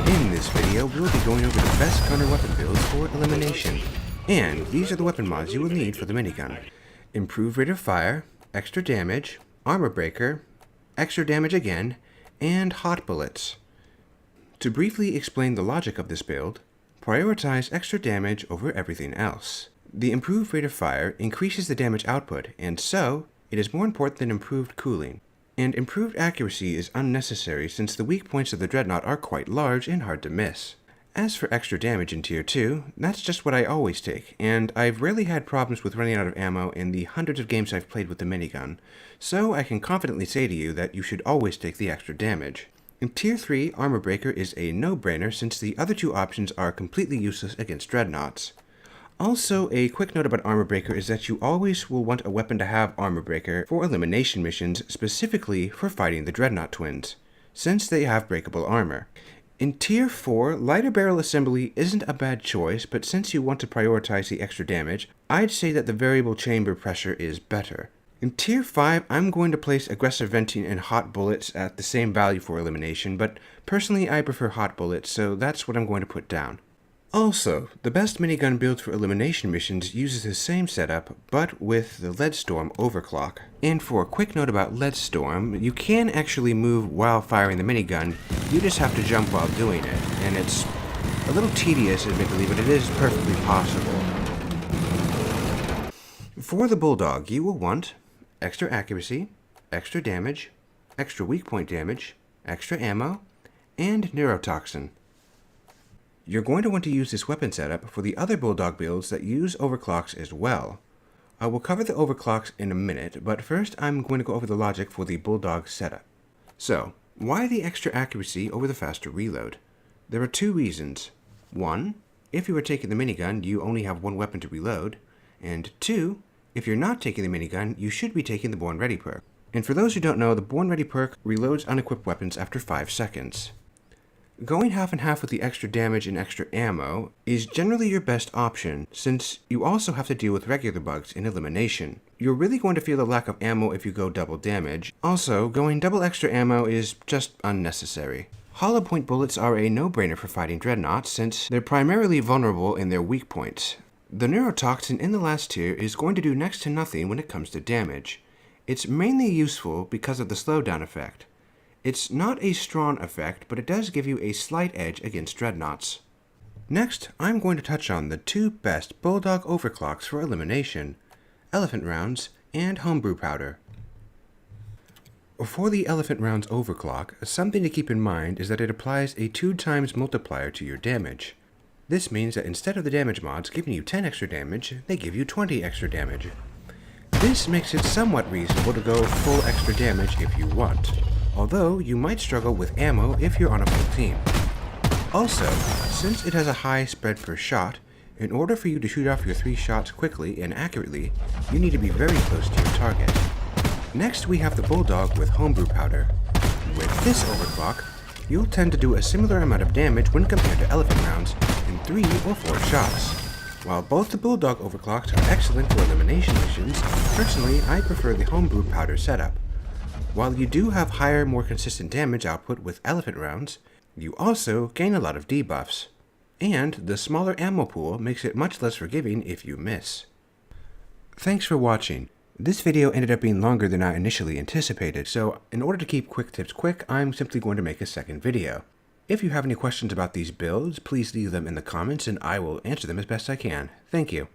In this video, we'll be going over the best counter weapon builds for Elimination. And these are the weapon mods you will need for the minigun. Improved rate of fire, extra damage, armor breaker, extra damage again, and hot bullets. To briefly explain the logic of this build, prioritize extra damage over everything else. The improved rate of fire increases the damage output, and so, it is more important than improved cooling. And improved accuracy is unnecessary since the weak points of the Dreadnought are quite large and hard to miss. As for extra damage in Tier 2, that's just what I always take, and I've rarely had problems with running out of ammo in the hundreds of games I've played with the minigun, so I can confidently say to you that you should always take the extra damage. In Tier 3, Armor Breaker is a no-brainer since the other two options are completely useless against Dreadnoughts. Also, a quick note about Armor Breaker is that you always will want a weapon to have Armor Breaker for elimination missions, specifically for fighting the Dreadnought twins, since they have breakable armor. In Tier 4, Lighter Barrel Assembly isn't a bad choice, but since you want to prioritize the extra damage, I'd say that the Variable Chamber Pressure is better. In Tier 5, I'm going to place Aggressive Venting and Hot Bullets at the same value for elimination, but personally I prefer Hot Bullets, so that's what I'm going to put down. Also, the best minigun build for elimination missions uses the same setup, but with the Leadstorm overclock. And for a quick note about Leadstorm, you can actually move while firing the minigun, you just have to jump while doing it, and it's a little tedious admittedly, but it is perfectly possible. For the Bulldog, you will want extra accuracy, extra damage, extra weak point damage, extra ammo, and neurotoxin. You're going to want to use this weapon setup for the other Bulldog builds that use overclocks as well. I will cover the overclocks in a minute, but first I'm going to go over the logic for the Bulldog setup. So, why the extra accuracy over the faster reload? There are two reasons. One, if you are taking the minigun, you only have one weapon to reload, and two, if you're not taking the minigun, you should be taking the Born Ready perk. And for those who don't know, the Born Ready perk reloads unequipped weapons after 5 seconds. Going half and half with the extra damage and extra ammo is generally your best option, since you also have to deal with regular bugs in elimination. You're really going to feel the lack of ammo if you go double damage. Also, going double extra ammo is just unnecessary. Hollow point bullets are a no-brainer for fighting Dreadnoughts, since they're primarily vulnerable in their weak points. The neurotoxin in the last tier is going to do next to nothing when it comes to damage. It's mainly useful because of the slowdown effect. It's not a strong effect, but it does give you a slight edge against Dreadnoughts. Next, I'm going to touch on the two best Bulldog overclocks for elimination, Elephant Rounds and Homebrew Powder. For the Elephant Rounds overclock, something to keep in mind is that it applies a 2x multiplier to your damage. This means that instead of the damage mods giving you 10 extra damage, they give you 20 extra damage. This makes it somewhat reasonable to go full extra damage if you want, although you might struggle with ammo if you're on a full team. Also, since it has a high spread per shot, in order for you to shoot off your 3 shots quickly and accurately, you need to be very close to your target. Next we have the Bulldog with Homebrew Powder. With this overclock, you'll tend to do a similar amount of damage when compared to Elephant Rounds in 3 or 4 shots. While both the Bulldog overclocks are excellent for elimination missions, personally I prefer the Homebrew Powder setup. While you do have higher, more consistent damage output with Elephant Rounds, you also gain a lot of debuffs. And the smaller ammo pool makes it much less forgiving if you miss. Thanks for watching. This video ended up being longer than I initially anticipated, so in order to keep quick tips quick, I'm simply going to make a second video. If you have any questions about these builds, please leave them in the comments and I will answer them as best I can. Thank you.